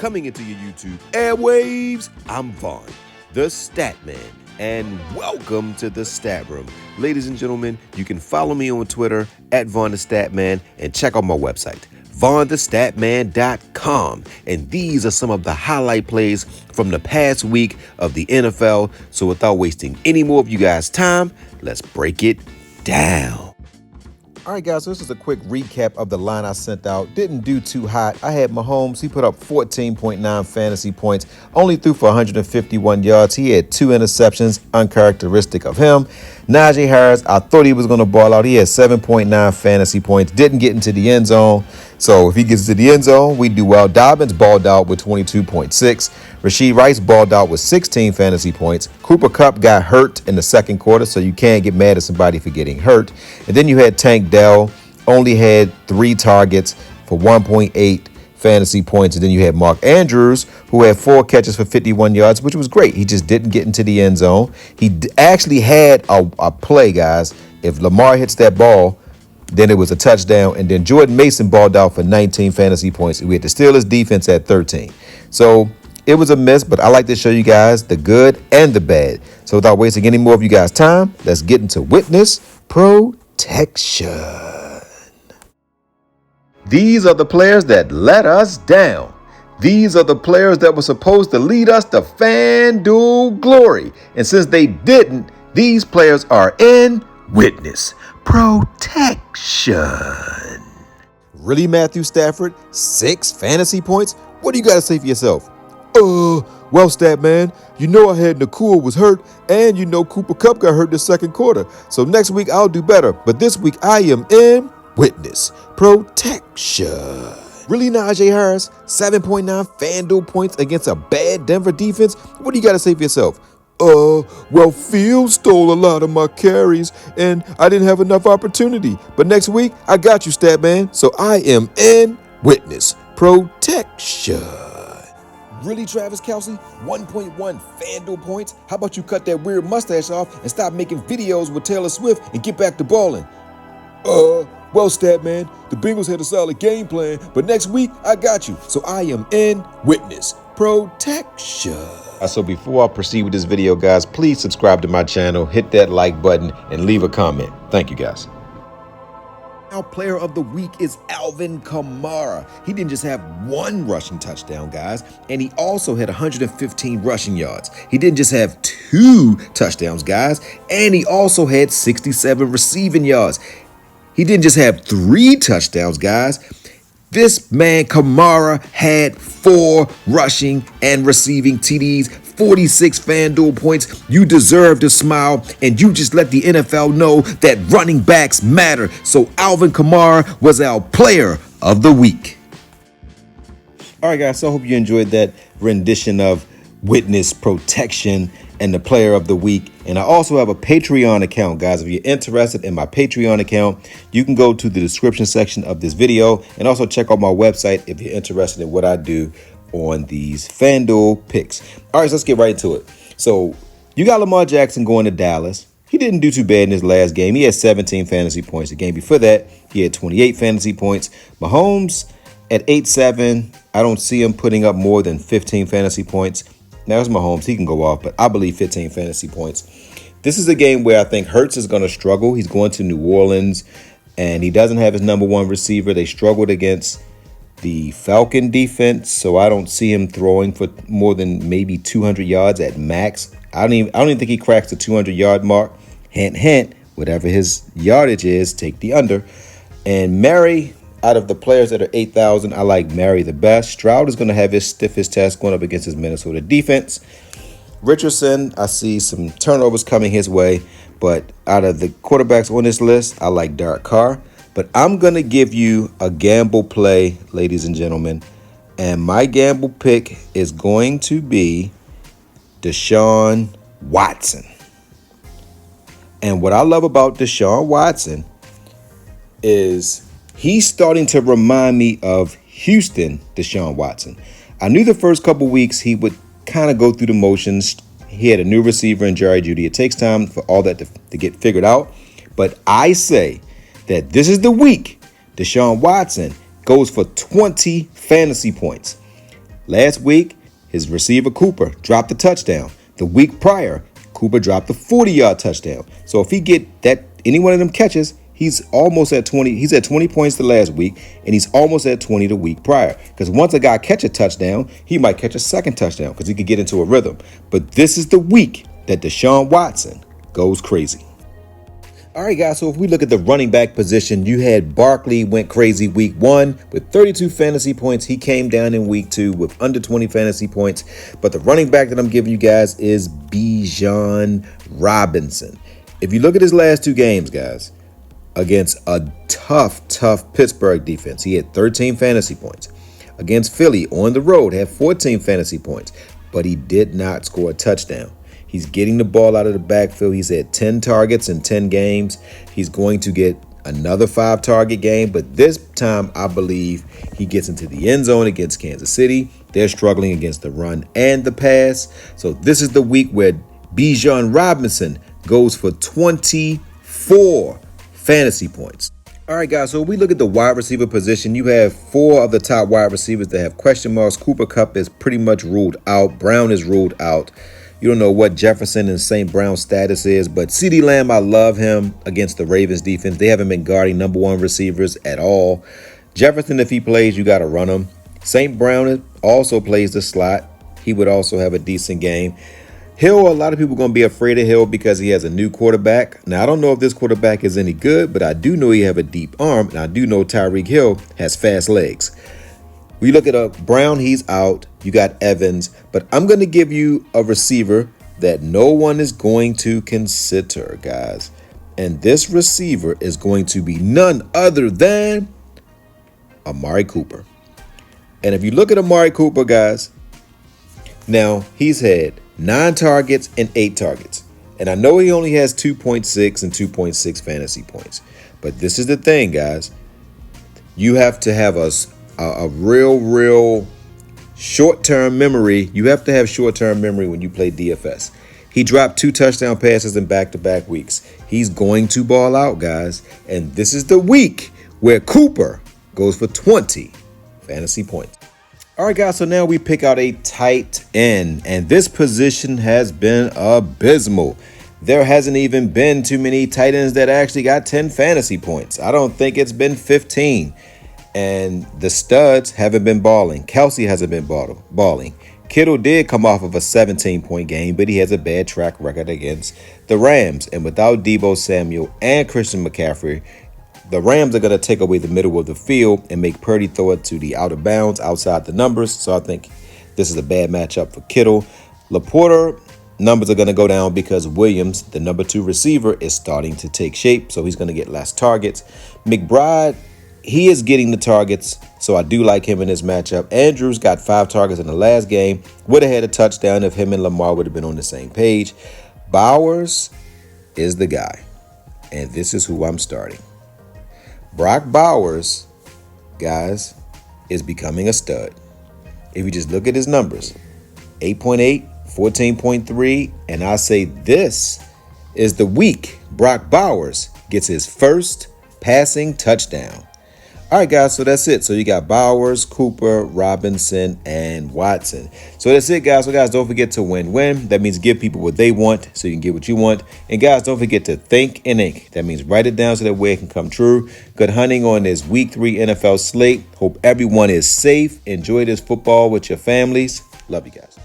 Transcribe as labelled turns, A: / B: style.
A: coming into your YouTube airwaves. I'm Vaughn, the Statman, and welcome to the Stat Room. Ladies and gentlemen, you can follow me on Twitter at VonnTheStatman and check out my website, VonnTheStatman.com. And these are some of the highlight plays from the past week of the NFL. So without wasting any more of you guys' time, let's break it down. All right, guys, so this is a quick recap of the line I sent out. Didn't do too hot. I had Mahomes. He put up 14.9 fantasy points, only threw for 151 yards. He had 2 interceptions, uncharacteristic of him. Najee Harris, I thought he was going to ball out. He had 7.9 fantasy points, didn't get into the end zone. So if he gets to the end zone, we do well. Dobbins balled out with 22.6. Rashid Rice balled out with 16 fantasy points. Cooper Kupp got hurt in the second quarter, so you can't get mad at somebody for getting hurt. And then you had Tank Dell, only had 3 targets for 1.8 fantasy points. And then you had Mark Andrews, who had 4 catches for 51 yards, which was great. He just didn't get into the end zone. He actually had a play, guys. If Lamar hits that ball, then it was a touchdown. And then Jordan Mason balled out for 19 fantasy points. We had the Steelers defense at 13. So it was a miss, but I like to show you guys the good and the bad. So without wasting any more of you guys' time, let's get into witness protection. These are the players that let us down. These are the players that were supposed to lead us to Fanduel glory. And since they didn't, these players are in witness protection. Really, Matthew Stafford? 6 fantasy points? What do you got to say for yourself? Well, Statman, you know I had Nakua was hurt, and you know Cooper Kupp got hurt the second quarter. So next week I'll do better. But this week I am in witness protection. Really, Najee Harris? 7.9 Fanduel points against a bad Denver defense? What do you got to say for yourself? Well, Fields stole a lot of my carries, and I didn't have enough opportunity. But next week, I got you, Statman. So I am in witness protection. Really, Travis Kelce? 1.1 Fanduel points? How about you cut that weird mustache off and stop making videos with Taylor Swift and get back to balling? Well, Statman, the Bengals had a solid game plan, but next week, I got you. So I am in witness protection. So before I proceed with this video, guys, please subscribe to my channel, hit that like button, and leave a comment. Thank you, guys. Our player of the week is Alvin Kamara. He didn't just have 1 rushing touchdown, guys, and he also had 115 rushing yards. He didn't just have 2 touchdowns, guys, and he also had 67 receiving yards. He didn't just have 3 touchdowns, guys. This man, Kamara, had 4 rushing and receiving TDs, 46 Fanduel points. You deserve to smile, and you just let the NFL know that running backs matter. So Alvin Kamara was our player of the week. All right, guys, so I hope you enjoyed that rendition of witness protection and the player of the week. And I also have a Patreon account, guys. If you're interested in my Patreon account, you can go to the description section of this video and also check out my website if you're interested in what I do on these Fanduel picks. All right, so let's get right into it. So you got Lamar Jackson going to Dallas. He didn't do too bad in his last game. He had 17 fantasy points. The game before that, he had 28 fantasy points. Mahomes at 8-7, I don't see him putting up more than 15 fantasy points. Now it's Mahomes. He can go off, but I believe 15 fantasy points. This is a game where I think Hurts is going to struggle. He's going to New Orleans, and he doesn't have his number 1 receiver. They struggled against the Falcon defense, so I don't see him throwing for more than maybe 200 yards at max. I don't even think he cracks the 200-yard mark. Hint, hint, whatever his yardage is, take the under. And Mary, out of the players that are 8,000, I like Mary the best. Stroud is going to have his stiffest test going up against his Minnesota defense. Richardson, I see some turnovers coming his way, but out of the quarterbacks on this list, I like Derek Carr. But I'm going to give you a gamble play, ladies and gentlemen, and my gamble pick is going to be Deshaun Watson. And what I love about Deshaun Watson is he's starting to remind me of Houston Deshaun Watson. I knew the first couple weeks he would kind of go through the motions. He had a new receiver in Jerry Jeudy. It takes time for all that to get figured out. But I say that this is the week Deshaun Watson goes for 20 fantasy points. Last week, his receiver Cooper dropped a touchdown. The week prior, Cooper dropped a 40-yard touchdown. So if he get that any one of them catches, he's almost at 20. He's at 20 points the last week, and he's almost at 20 the week prior. Because once a guy catch a touchdown, he might catch a second touchdown because he could get into a rhythm. But this is the week that Deshaun Watson goes crazy. All right, guys, so if we look at the running back position, you had Barkley went crazy week 1 with 32 fantasy points. He came down in week 2 with under 20 fantasy points. But the running back that I'm giving you guys is Bijan Robinson. If you look at his last 2 games, guys, against a tough Pittsburgh defense, he had 13 fantasy points. Against Philly on the road, had 14 fantasy points, but he did not score a touchdown. He's getting the ball out of the backfield. He's had 10 targets in 10 games. He's going to get another 5-target game, but this time I believe he gets into the end zone against Kansas City. They're struggling against the run and the pass. So this is the week where Bijan Robinson goes for 24 fantasy points. All right, guys, so we look at the wide receiver position. You have 4 of the top wide receivers that have question marks. Cooper Kupp is pretty much ruled out. Brown is ruled out. You don't know what Jefferson and St. Brown's status is, but CeeDee Lamb, I love him against the Ravens defense. They haven't been guarding number 1 receivers at all. Jefferson, if he plays, you got to run him. St. Brown also plays the slot. He would also have a decent game. Hill, a lot of people are going to be afraid of Hill because he has a new quarterback. Now, I don't know if this quarterback is any good, but I do know he have a deep arm, and I do know Tyreek Hill has fast legs. We look at Brown, he's out. You got Evans, but I'm going to give you a receiver that no one is going to consider, guys. And this receiver is going to be none other than Amari Cooper. And if you look at Amari Cooper, guys, now he's had 9 targets and 8 targets. And I know he only has 2.6 and 2.6 fantasy points. But this is the thing, guys. You have to have a real short-term memory. You have to have short-term memory when you play DFS. He dropped 2 touchdown passes in back-to-back weeks. He's going to ball out, guys. And this is the week where Cooper goes for 20 fantasy points. All right, guys, so now we pick out a tight end, and this position has been abysmal. There hasn't even been too many tight ends that actually got 10 fantasy points. I don't think it's been 15. And the studs haven't been balling. Kelsey hasn't been balling. Kittle did come off of a 17-point game, but he has a bad track record against the Rams. And without Deebo Samuel and Christian McCaffrey, the Rams are going to take away the middle of the field and make Purdy throw it to the out of bounds outside the numbers. So I think this is a bad matchup for Kittle. Laporta numbers are going to go down because Williams, the number 2 receiver, is starting to take shape. So he's going to get less targets. McBride, he is getting the targets, so I do like him in this matchup. Andrews got 5 targets in the last game. Would have had a touchdown if him and Lamar would have been on the same page. Bowers is the guy, and this is who I'm starting. Brock Bowers, guys, is becoming a stud. If you just look at his numbers, 8.8, 14.3, and I say this is the week Brock Bowers gets his first passing touchdown. All right, guys, so that's it. So you got Bowers, Cooper, Robinson, and Watson. So that's it, guys. So, guys, don't forget to win-win. That means give people what they want so you can get what you want. And, guys, don't forget to think and ink. That means write it down so that way it can come true. Good hunting on this Week 3 NFL slate. Hope everyone is safe. Enjoy this football with your families. Love you guys.